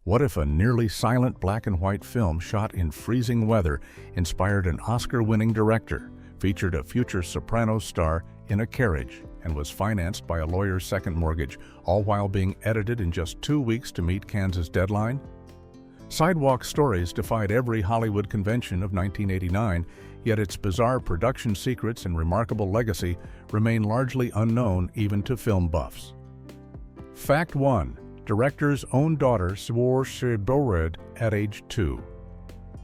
What if a nearly silent black and white film shot in freezing weather inspired an Oscar-winning director, featured a future Sopranos star in a carriage, and was financed by a lawyer's second mortgage, all while being edited in just 2 weeks to meet Cannes' deadline? Sidewalk Stories defied every Hollywood convention of 1989, yet its bizarre production secrets and remarkable legacy remain largely unknown even to film buffs. Fact 1. Director's own daughter swore she'd buried at age 2.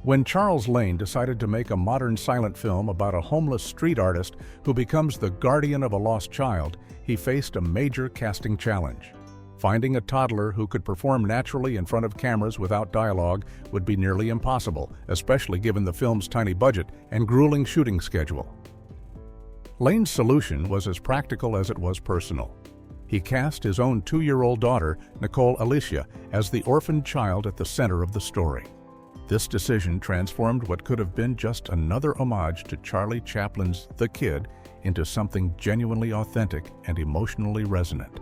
When Charles Lane decided to make a modern silent film about a homeless street artist who becomes the guardian of a lost child, he faced a major casting challenge. Finding a toddler who could perform naturally in front of cameras without dialogue would be nearly impossible, especially given the film's tiny budget and grueling shooting schedule. Lane's solution was as practical as it was personal. He cast his own 2-year-old daughter, Nicole Alicia, as the orphaned child at the center of the story. This decision transformed what could have been just another homage to Charlie Chaplin's The Kid into something genuinely authentic and emotionally resonant.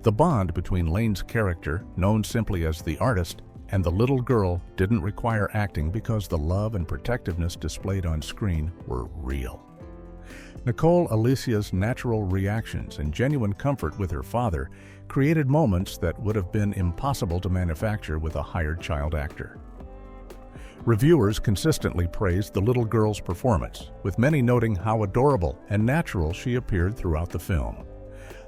The bond between Lane's character, known simply as the artist, and the little girl didn't require acting because the love and protectiveness displayed on screen were real. Nicole Alicia's natural reactions and genuine comfort with her father created moments that would have been impossible to manufacture with a hired child actor. Reviewers consistently praised the little girl's performance, with many noting how adorable and natural she appeared throughout the film.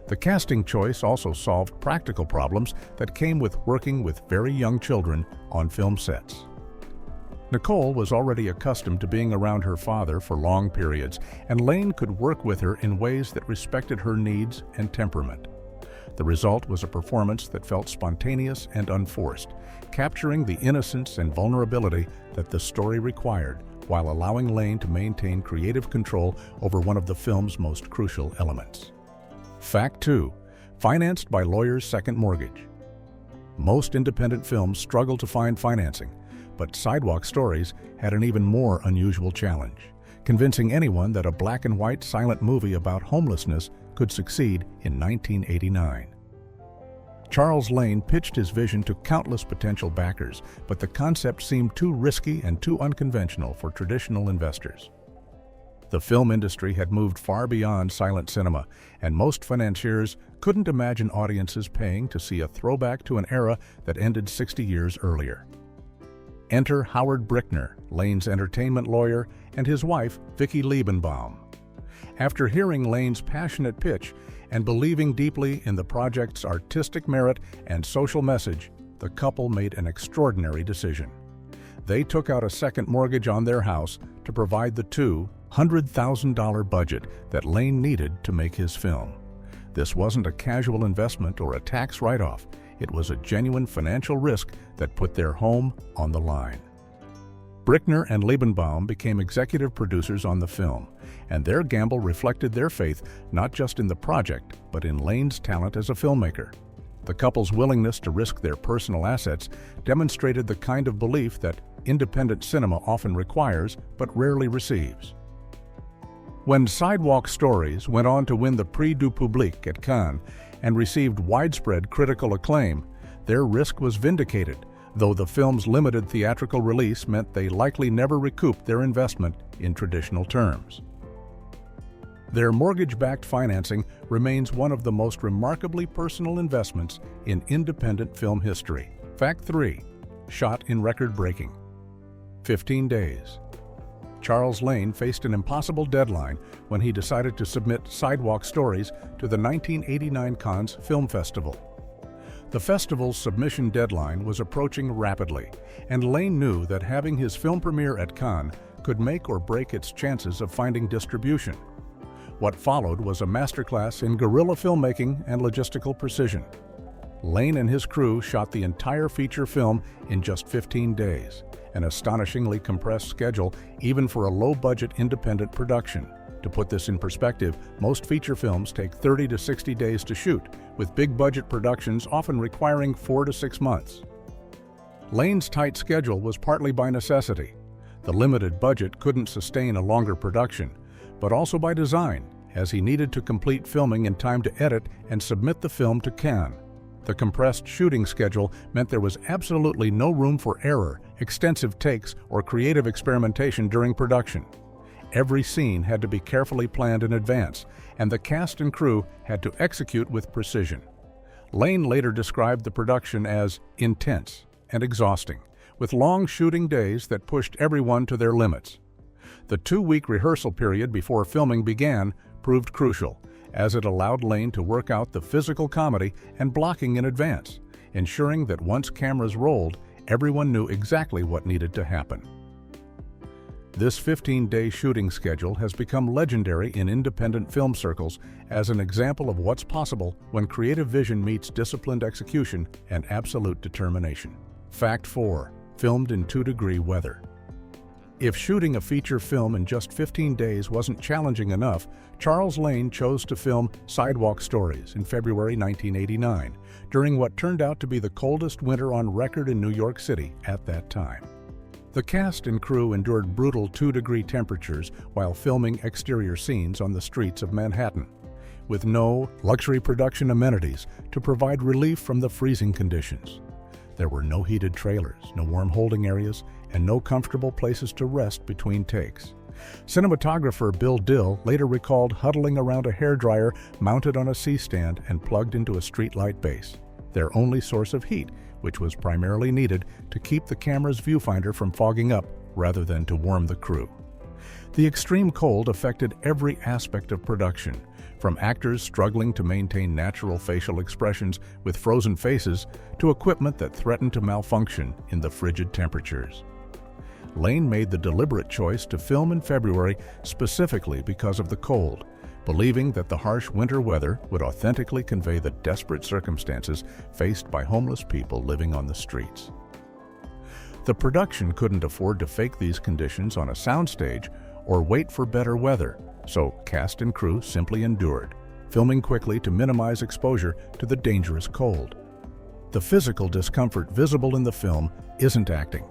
The casting choice also solved practical problems that came with working with very young children on film sets. Nicole was already accustomed to being around her father for long periods, and Lane could work with her in ways that respected her needs and temperament. The result was a performance that felt spontaneous and unforced, capturing the innocence and vulnerability that the story required, while allowing Lane to maintain creative control over one of the film's most crucial elements. Fact 2. Financed by lawyer's second mortgage. Most independent films struggle to find financing, but Sidewalk Stories had an even more unusual challenge, convincing anyone that a black and white silent movie about homelessness could succeed in 1989. Charles Lane pitched his vision to countless potential backers, but the concept seemed too risky and too unconventional for traditional investors. The film industry had moved far beyond silent cinema, and most financiers couldn't imagine audiences paying to see a throwback to an era that ended 60 years earlier. Enter Howard Brickner, Lane's entertainment lawyer, and his wife, Vicki Liebenbaum. After hearing Lane's passionate pitch and believing deeply in the project's artistic merit and social message, the couple made an extraordinary decision. They took out a second mortgage on their house to provide the $200,000 budget that Lane needed to make his film. This wasn't a casual investment or a tax write-off. It was a genuine financial risk that put their home on the line. Brickner and Liebenbaum became executive producers on the film, and their gamble reflected their faith not just in the project, but in Lane's talent as a filmmaker. The couple's willingness to risk their personal assets demonstrated the kind of belief that independent cinema often requires but rarely receives. When Sidewalk Stories went on to win the Prix du Public at Cannes and received widespread critical acclaim, their risk was vindicated, though the film's limited theatrical release meant they likely never recouped their investment in traditional terms. Their mortgage-backed financing remains one of the most remarkably personal investments in independent film history. Fact 3. Shot in record-breaking 15 days. Charles Lane faced an impossible deadline when he decided to submit Sidewalk Stories to the 1989 Cannes Film Festival. The festival's submission deadline was approaching rapidly, and Lane knew that having his film premiere at Cannes could make or break its chances of finding distribution. What followed was a masterclass in guerrilla filmmaking and logistical precision. Lane and his crew shot the entire feature film in just 15 days, an astonishingly compressed schedule even for a low-budget independent production. To put this in perspective, most feature films take 30 to 60 days to shoot, with big-budget productions often requiring 4 to 6 months. Lane's tight schedule was partly by necessity. The limited budget couldn't sustain a longer production, but also by design, as he needed to complete filming in time to edit and submit the film to Cannes. The compressed shooting schedule meant there was absolutely no room for error, extensive takes, or creative experimentation during production. Every scene had to be carefully planned in advance, and the cast and crew had to execute with precision. Lane later described the production as intense and exhausting, with long shooting days that pushed everyone to their limits. The 2-week rehearsal period before filming began proved crucial, as it allowed Lane to work out the physical comedy and blocking in advance, ensuring that once cameras rolled, everyone knew exactly what needed to happen. This 15-day shooting schedule has become legendary in independent film circles as an example of what's possible when creative vision meets disciplined execution and absolute determination. Fact 4. Filmed in 2-degree weather. If shooting a feature film in just 15 days wasn't challenging enough, Charles Lane chose to film Sidewalk Stories in February 1989, during what turned out to be the coldest winter on record in New York City at that time. The cast and crew endured brutal 2-degree temperatures while filming exterior scenes on the streets of Manhattan, with no luxury production amenities to provide relief from the freezing conditions. There were no heated trailers, no warm holding areas, and no comfortable places to rest between takes. Cinematographer Bill Dill later recalled huddling around a hairdryer mounted on a C-stand and plugged into a streetlight base, their only source of heat, which was primarily needed to keep the camera's viewfinder from fogging up rather than to warm the crew. The extreme cold affected every aspect of production, from actors struggling to maintain natural facial expressions with frozen faces to equipment that threatened to malfunction in the frigid temperatures. Lane made the deliberate choice to film in February specifically because of the cold, believing that the harsh winter weather would authentically convey the desperate circumstances faced by homeless people living on the streets. The production couldn't afford to fake these conditions on a soundstage or wait for better weather, so cast and crew simply endured, filming quickly to minimize exposure to the dangerous cold. The physical discomfort visible in the film isn't acting.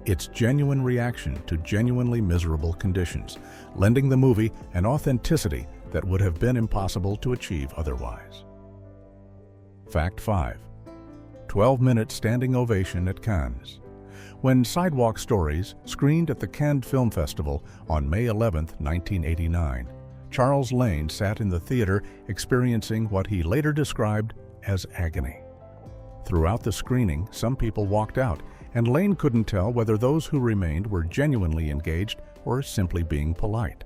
It's genuine reaction to genuinely miserable conditions, lending the movie an authenticity that would have been impossible to achieve otherwise. Fact 5. 12-minute standing ovation at Cannes. When Sidewalk Stories screened at the Cannes Film Festival on May 11, 1989, Charles Lane sat in the theater experiencing what he later described as agony. Throughout the screening, some people walked out, and Lane couldn't tell whether those who remained were genuinely engaged or simply being polite.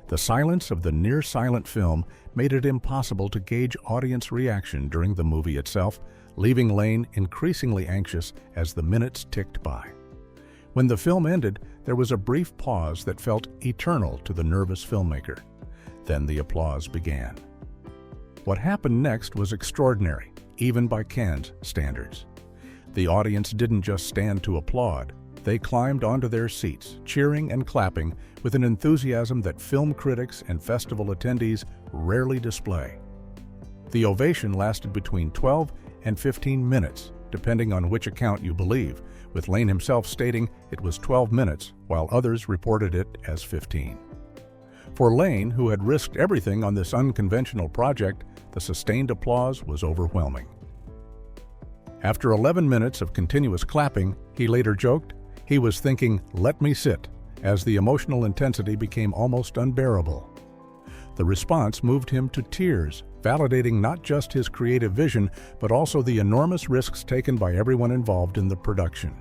The silence of the near-silent film made it impossible to gauge audience reaction during the movie itself, leaving Lane increasingly anxious as the minutes ticked by. When the film ended, there was a brief pause that felt eternal to the nervous filmmaker. Then the applause began. What happened next was extraordinary, even by Cannes standards. The audience didn't just stand to applaud. They climbed onto their seats, cheering and clapping with an enthusiasm that film critics and festival attendees rarely display. The ovation lasted between 12 and 15 minutes, depending on which account you believe, with Lane himself stating it was 12 minutes, while others reported it as 15. For Lane, who had risked everything on this unconventional project, the sustained applause was overwhelming. After 11 minutes of continuous clapping, he later joked, he was thinking, "Let me sit," as the emotional intensity became almost unbearable. The response moved him to tears, validating not just his creative vision, but also the enormous risks taken by everyone involved in the production.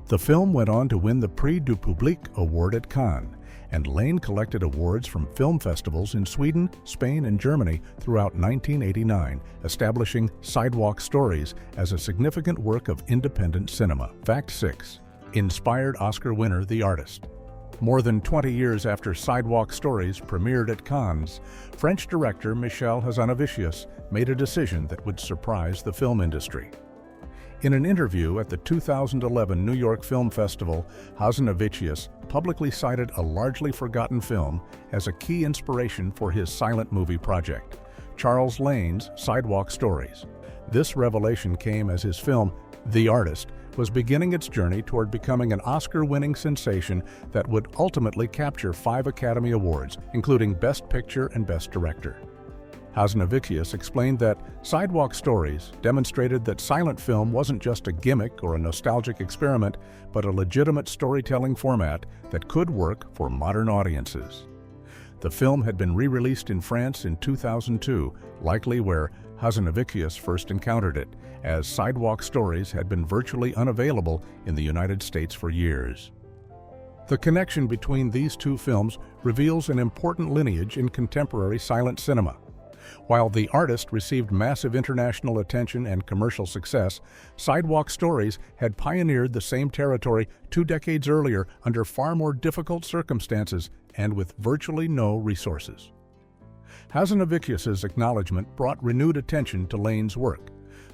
The film went on to win the Prix du Public award at Cannes, and Lane collected awards from film festivals in Sweden, Spain, and Germany throughout 1989, establishing Sidewalk Stories as a significant work of independent cinema. Fact 6. Inspired Oscar winner The Artist. More than 20 years after Sidewalk Stories premiered at Cannes, French director Michel Hazanavicius made a decision that would surprise the film industry. In an interview at the 2011 New York Film Festival, Hazanavicius publicly cited a largely forgotten film as a key inspiration for his silent movie project, Charles Lane's Sidewalk Stories. This revelation came as his film, The Artist, was beginning its journey toward becoming an Oscar-winning sensation that would ultimately capture 5 Academy Awards, including Best Picture and Best Director. Hazanavicius explained that Sidewalk Stories demonstrated that silent film wasn't just a gimmick or a nostalgic experiment, but a legitimate storytelling format that could work for modern audiences. The film had been re-released in France in 2002, likely where Hazanavicius first encountered it, as Sidewalk Stories had been virtually unavailable in the United States for years. The connection between these two films reveals an important lineage in contemporary silent cinema. While The Artist received massive international attention and commercial success, Sidewalk Stories had pioneered the same territory 2 decades earlier under far more difficult circumstances and with virtually no resources. Hazanavicius's acknowledgement brought renewed attention to Lane's work,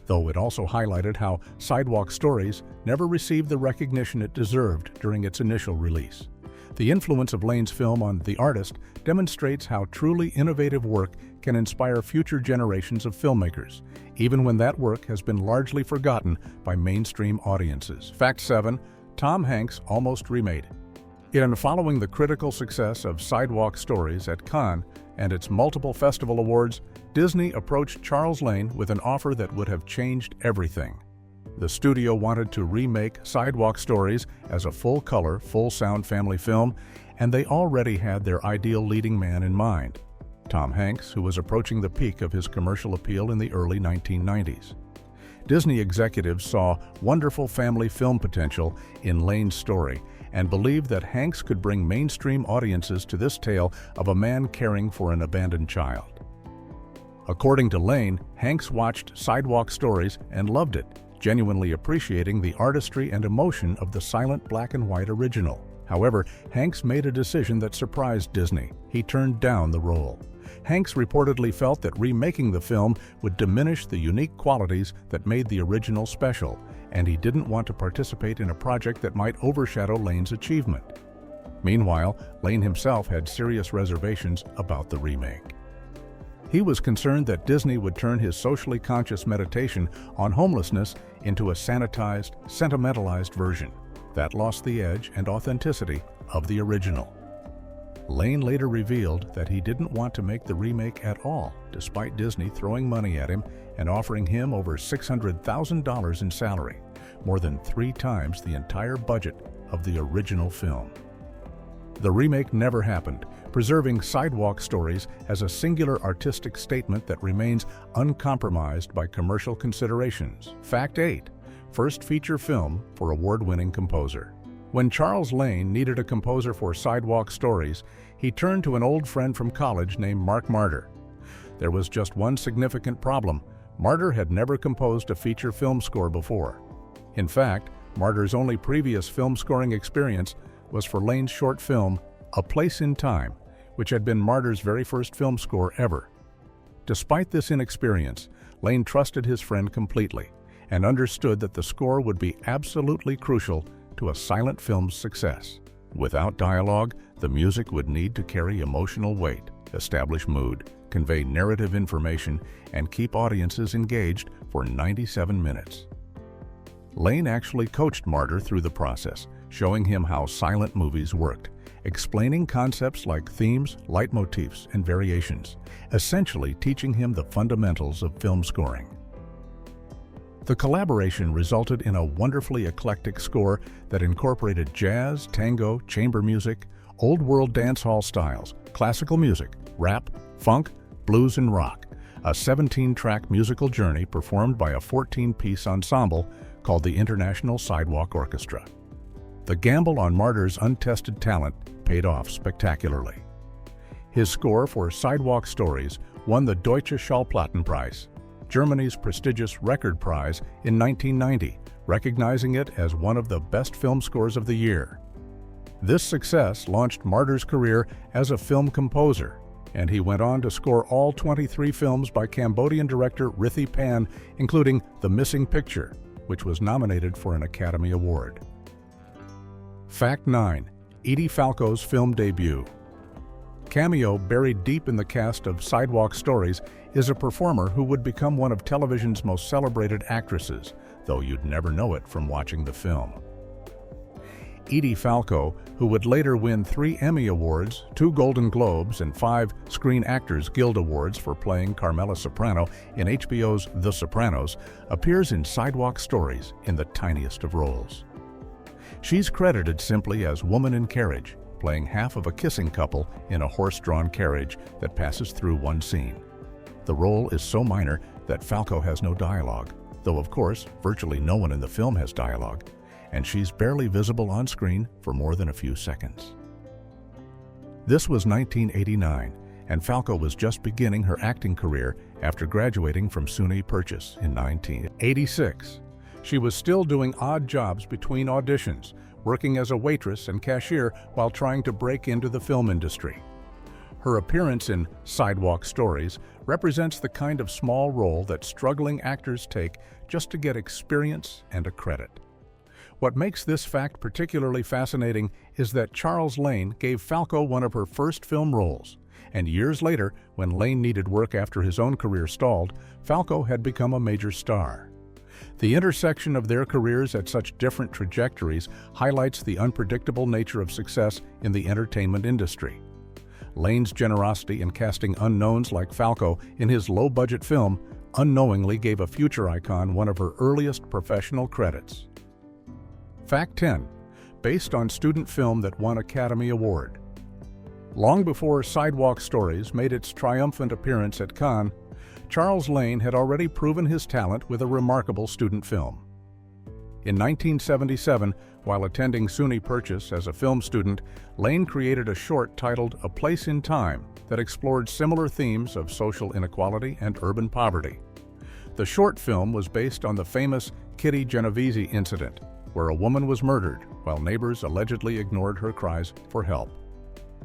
though it also highlighted how Sidewalk Stories never received the recognition it deserved during its initial release. The influence of Lane's film on The Artist demonstrates how truly innovative work can inspire future generations of filmmakers, even when that work has been largely forgotten by mainstream audiences. Fact 7. Tom Hanks almost remade it. In following the critical success of Sidewalk Stories at Cannes and its multiple festival awards, Disney approached Charles Lane with an offer that would have changed everything. The studio wanted to remake Sidewalk Stories as a full-color, full-sound family film, and they already had their ideal leading man in mind, Tom Hanks, who was approaching the peak of his commercial appeal in the early 1990s. Disney executives saw wonderful family film potential in Lane's story and believed that Hanks could bring mainstream audiences to this tale of a man caring for an abandoned child. According to Lane, Hanks watched Sidewalk Stories and loved it, genuinely appreciating the artistry and emotion of the silent black and white original. However, Hanks made a decision that surprised Disney. He turned down the role. Hanks reportedly felt that remaking the film would diminish the unique qualities that made the original special, and he didn't want to participate in a project that might overshadow Lane's achievement. Meanwhile, Lane himself had serious reservations about the remake. He was concerned that Disney would turn his socially conscious meditation on homelessness into a sanitized, sentimentalized version that lost the edge and authenticity of the original. Lane later revealed that he didn't want to make the remake at all, despite Disney throwing money at him and offering him over $600,000 in salary, more than 3 times the entire budget of the original film. The remake never happened, preserving Sidewalk Stories as a singular artistic statement that remains uncompromised by commercial considerations. Fact 8. First feature film for award-winning composer. When Charles Lane needed a composer for Sidewalk Stories, he turned to an old friend from college named Mark Marder. There was just one significant problem. Marder had never composed a feature film score before. In fact, Marder's only previous film scoring experience was for Lane's short film, A Place in Time, which had been Marder's very first film score ever. Despite this inexperience, Lane trusted his friend completely and understood that the score would be absolutely crucial to a silent film's success. Without dialogue, the music would need to carry emotional weight, establish mood, convey narrative information, and keep audiences engaged for 97 minutes. Lane actually coached Marder through the process, showing him how silent movies worked, explaining concepts like themes, leitmotifs, and variations, essentially teaching him the fundamentals of film scoring. The collaboration resulted in a wonderfully eclectic score that incorporated jazz, tango, chamber music, old-world dance hall styles, classical music, rap, funk, blues, and rock, a 17-track musical journey performed by a 14-piece ensemble called the International Sidewalk Orchestra. The gamble on Marder's untested talent paid off spectacularly. His score for Sidewalk Stories won the Deutsche Schallplattenpreis, Germany's prestigious record prize, in 1990, recognizing it as one of the best film scores of the year. This success launched Marder's career as a film composer, and he went on to score all 23 films by Cambodian director Rithi Pan, including The Missing Picture, which was nominated for an Academy Award. Fact 9. Edie Falco's film debut. Cameo buried deep in the cast of Sidewalk Stories is a performer who would become one of television's most celebrated actresses, though you'd never know it from watching the film. Edie Falco, who would later win 3 Emmy Awards, 2 Golden Globes, and 5 Screen Actors Guild Awards for playing Carmela Soprano in HBO's The Sopranos, appears in Sidewalk Stories in the tiniest of roles. She's credited simply as Woman in Carriage, playing half of a kissing couple in a horse-drawn carriage that passes through one scene. The role is so minor that Falco has no dialogue, though of course virtually no one in the film has dialogue, and she's barely visible on screen for more than a few seconds. This was 1989, and Falco was just beginning her acting career after graduating from SUNY Purchase in 1986. She was still doing odd jobs between auditions, working as a waitress and cashier while trying to break into the film industry. Her appearance in Sidewalk Stories represents the kind of small role that struggling actors take just to get experience and a credit. What makes this fact particularly fascinating is that Charles Lane gave Falco one of her first film roles, and years later, when Lane needed work after his own career stalled, Falco had become a major star. The intersection of their careers at such different trajectories highlights the unpredictable nature of success in the entertainment industry. Lane's generosity in casting unknowns like Falco in his low-budget film unknowingly gave a future icon one of her earliest professional credits. Fact 10. Based on student film that won Academy Award. Long before Sidewalk Stories made its triumphant appearance at Cannes, Charles Lane had already proven his talent with a remarkable student film. In 1977, while attending SUNY Purchase as a film student, Lane created a short titled A Place in Time that explored similar themes of social inequality and urban poverty. The short film was based on the famous Kitty Genovese incident, where a woman was murdered while neighbors allegedly ignored her cries for help.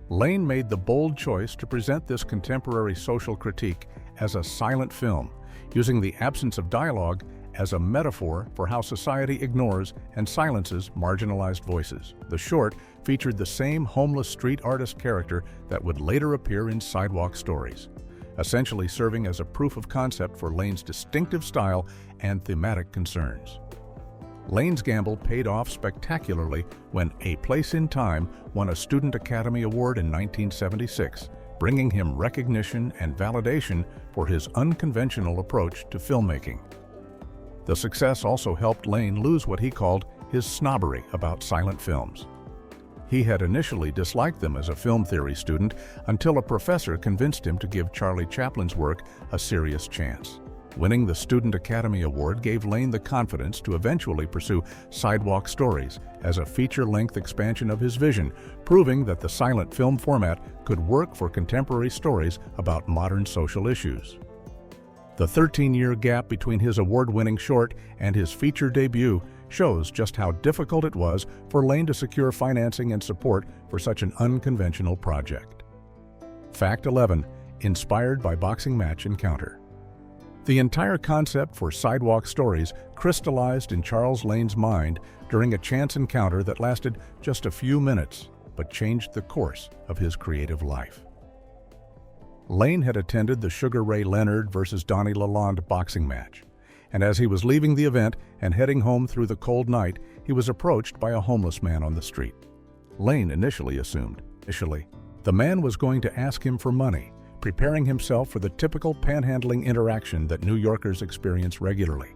Lane made the bold choice to present this contemporary social critique as a silent film, using the absence of dialogue as a metaphor for how society ignores and silences marginalized voices. The short featured the same homeless street artist character that would later appear in Sidewalk Stories, essentially serving as a proof of concept for Lane's distinctive style and thematic concerns. Lane's gamble paid off spectacularly when A Place in Time won a Student Academy Award in 1976, bringing him recognition and validation for his unconventional approach to filmmaking. The success also helped Lane lose what he called his snobbery about silent films. He had initially disliked them as a film theory student until a professor convinced him to give Charlie Chaplin's work a serious chance. Winning the Student Academy Award gave Lane the confidence to eventually pursue Sidewalk Stories as a feature-length expansion of his vision, proving that the silent film format could work for contemporary stories about modern social issues. The 13-year gap between his award-winning short and his feature debut shows just how difficult it was for Lane to secure financing and support for such an unconventional project. Fact 11. Inspired by boxing match encounter. The entire concept for Sidewalk Stories crystallized in Charles Lane's mind during a chance encounter that lasted just a few minutes, but changed the course of his creative life. Lane had attended the Sugar Ray Leonard versus Donnie Lalonde boxing match, and as he was leaving the event and heading home through the cold night, he was approached by a homeless man on the street. Lane initially assumed the man was going to ask him for money, preparing himself for the typical panhandling interaction that New Yorkers experience regularly.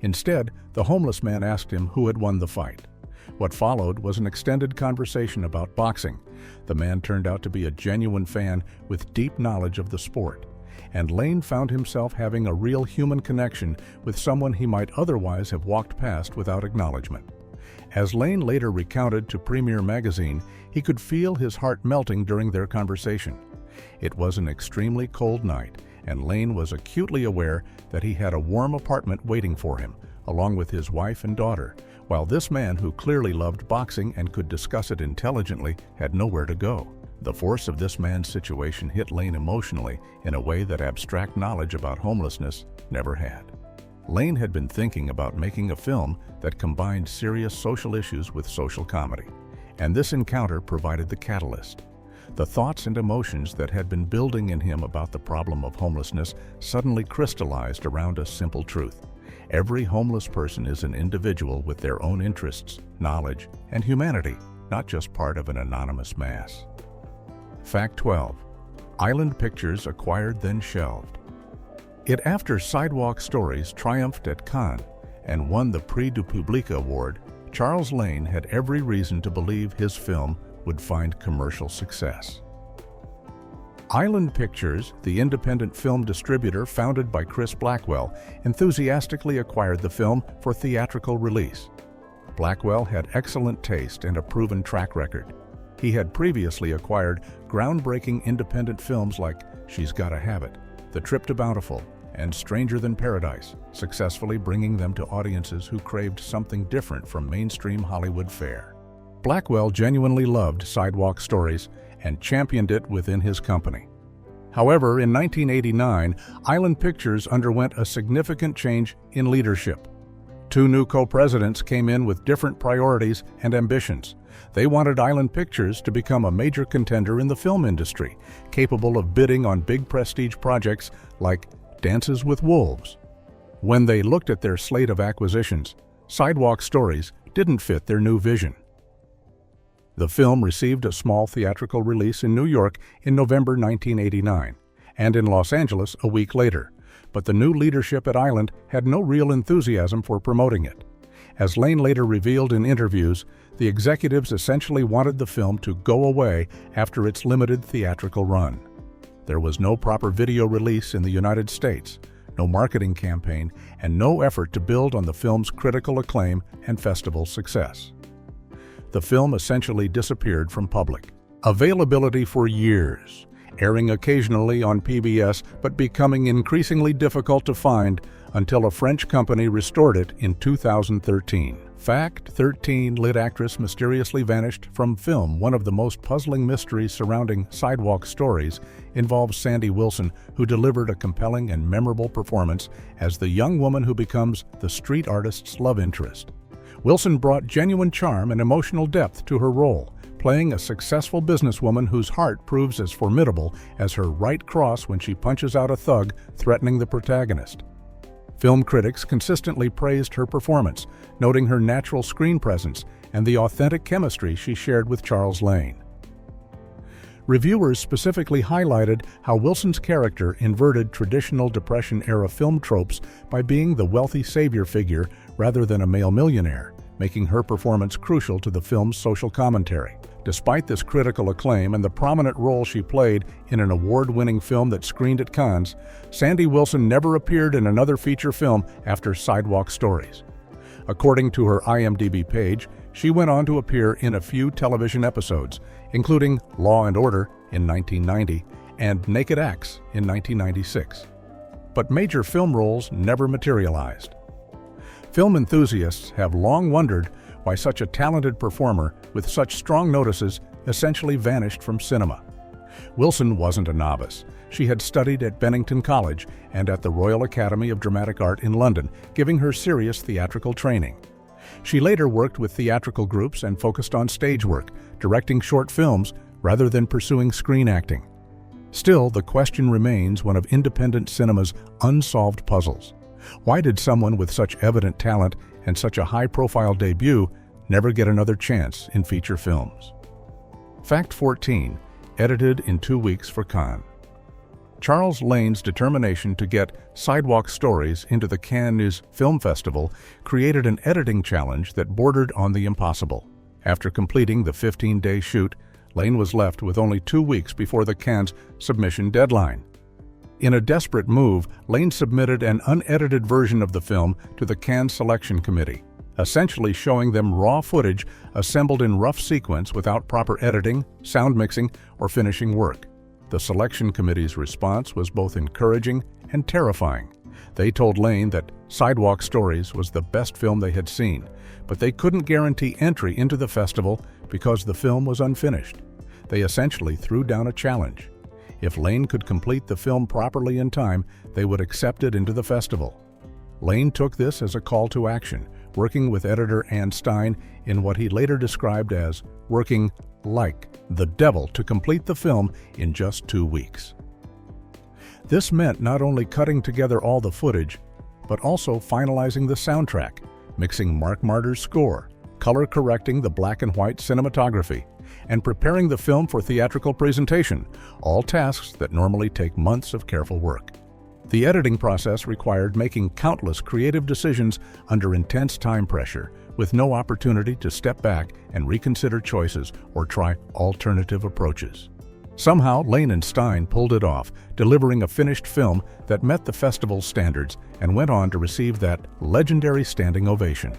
Instead, the homeless man asked him who had won the fight. What followed was an extended conversation about boxing. The man turned out to be a genuine fan with deep knowledge of the sport, and Lane found himself having a real human connection with someone he might otherwise have walked past without acknowledgement. As Lane later recounted to Premiere magazine, he could feel his heart melting during their conversation. It was an extremely cold night, and Lane was acutely aware that he had a warm apartment waiting for him, along with his wife and daughter, while this man, who clearly loved boxing and could discuss it intelligently, had nowhere to go. The force of this man's situation hit Lane emotionally in a way that abstract knowledge about homelessness never had. Lane had been thinking about making a film that combined serious social issues with social comedy, and this encounter provided the catalyst. The thoughts and emotions that had been building in him about the problem of homelessness suddenly crystallized around a simple truth. Every homeless person is an individual with their own interests, knowledge, and humanity. not just part of an anonymous mass. Fact 12. Island Pictures acquired then shelved. After Sidewalk Stories triumphed at Cannes and won the Prix du Public award, Charles Lane had every reason to believe his film would find commercial success. Island Pictures, the independent film distributor founded by Chris Blackwell, enthusiastically acquired the film for theatrical release. Blackwell had excellent taste and a proven track record. He had previously acquired groundbreaking independent films like She's Gotta Have It, The Trip to Bountiful, and Stranger Than Paradise, successfully bringing them to audiences who craved something different from mainstream Hollywood fare. Blackwell genuinely loved Sidewalk Stories and championed it within his company. However, in 1989, Island Pictures underwent a significant change in leadership. Two new co-presidents came in with different priorities and ambitions. They wanted Island Pictures to become a major contender in the film industry, capable of bidding on big prestige projects like Dances with Wolves. When they looked at their slate of acquisitions, Sidewalk Stories didn't fit their new vision. The film received a small theatrical release in New York in November 1989, and in Los Angeles a week later, but the new leadership at Island had no real enthusiasm for promoting it. As Lane later revealed in interviews, the executives essentially wanted the film to go away after its limited theatrical run. There was no proper video release in the United States, no marketing campaign, and no effort to build on the film's critical acclaim and festival success. The film essentially disappeared from public availability for years, airing occasionally on PBS but becoming increasingly difficult to find until a French company restored it in 2013. Fact 13. Lit actress mysteriously vanished from film. One of the most puzzling mysteries surrounding Sidewalk Stories involves Sandy Wilson, who delivered a compelling and memorable performance as the young woman who becomes the street artist's love interest. Wilson brought genuine charm and emotional depth to her role, playing a successful businesswoman whose heart proves as formidable as her right cross when she punches out a thug threatening the protagonist. Film critics consistently praised her performance, noting her natural screen presence and the authentic chemistry she shared with Charles Lane. Reviewers specifically highlighted how Wilson's character inverted traditional Depression-era film tropes by being the wealthy savior figure rather than a male millionaire, making her performance crucial to the film's social commentary. Despite this critical acclaim and the prominent role she played in an award-winning film that screened at Cannes, Sandy Wilson never appeared in another feature film after Sidewalk Stories. According to her IMDb page, she went on to appear in a few television episodes, including Law and Order in 1990 and Naked Acts in 1996. But major film roles never materialized. Film enthusiasts have long wondered why such a talented performer with such strong notices essentially vanished from cinema. Wilson wasn't a novice. She had studied at Bennington College and at the Royal Academy of Dramatic Art in London, giving her serious theatrical training. She later worked with theatrical groups and focused on stage work, directing short films rather than pursuing screen acting. Still, the question remains one of independent cinema's unsolved puzzles. Why did someone with such evident talent and such a high-profile debut never get another chance in feature films? Fact 14. Edited in 2 weeks for Cannes. Charles Lane's determination to get Sidewalk Stories into the Cannes Film Festival created an editing challenge that bordered on the impossible. After completing the 15-day shoot, Lane was left with only 2 weeks before the Cannes submission deadline. In a desperate move, Lane submitted an unedited version of the film to the Cannes Selection Committee, essentially showing them raw footage assembled in rough sequence without proper editing, sound mixing, or finishing work. The Selection Committee's response was both encouraging and terrifying. They told Lane that Sidewalk Stories was the best film they had seen, but they couldn't guarantee entry into the festival because the film was unfinished. They essentially threw down a challenge. If Lane could complete the film properly in time, they would accept it into the festival. Lane took this as a call to action, working with editor Ann Stein in what he later described as working like the devil to complete the film in just 2 weeks. This meant not only cutting together all the footage, but also finalizing the soundtrack, mixing Mark Marder's score, color-correcting the black and white cinematography, and preparing the film for theatrical presentation, all tasks that normally take months of careful work. The editing process required making countless creative decisions under intense time pressure, with no opportunity to step back and reconsider choices or try alternative approaches. Somehow, Lane and Stein pulled it off, delivering a finished film that met the festival's standards and went on to receive that legendary standing ovation.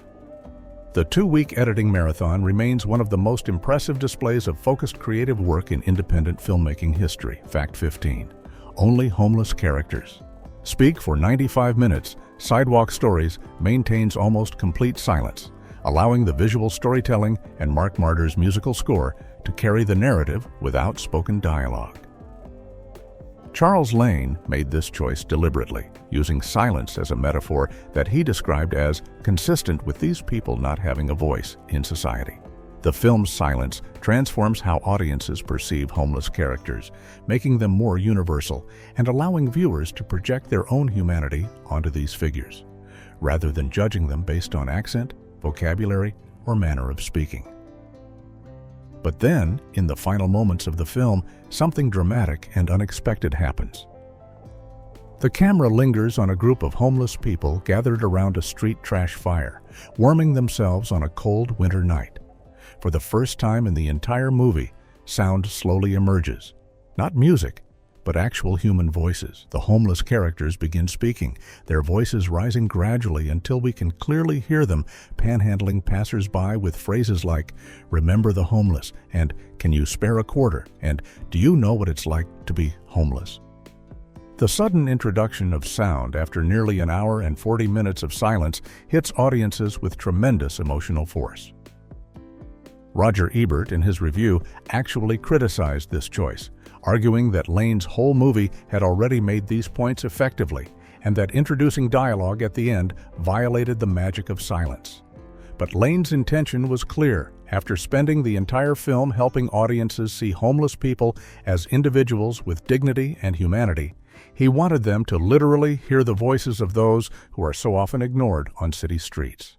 The 2-week editing marathon remains one of the most impressive displays of focused creative work in independent filmmaking history. Fact 15. Only homeless characters. Speak for 95 minutes, Sidewalk Stories maintains almost complete silence, allowing the visual storytelling and Mark Marder's musical score to carry the narrative without spoken dialogue. Charles Lane made this choice deliberately, using silence as a metaphor that he described as consistent with these people not having a voice in society. The film's silence transforms how audiences perceive homeless characters, making them more universal and allowing viewers to project their own humanity onto these figures, rather than judging them based on accent, vocabulary, or manner of speaking. But then, in the final moments of the film, something dramatic and unexpected happens. The camera lingers on a group of homeless people gathered around a street trash fire, warming themselves on a cold winter night. For the first time in the entire movie, sound slowly emerges. Not music, but actual human voices. The homeless characters begin speaking, their voices rising gradually until we can clearly hear them panhandling passers-by with phrases like, "Remember the homeless," and "Can you spare a quarter?" and "Do you know what it's like to be homeless?" The sudden introduction of sound after nearly an hour and 40 minutes of silence hits audiences with tremendous emotional force. Roger Ebert, in his review, actually criticized this choice, arguing that Lane's whole movie had already made these points effectively, and that introducing dialogue at the end violated the magic of silence. But Lane's intention was clear. After spending the entire film helping audiences see homeless people as individuals with dignity and humanity, he wanted them to literally hear the voices of those who are so often ignored on city streets.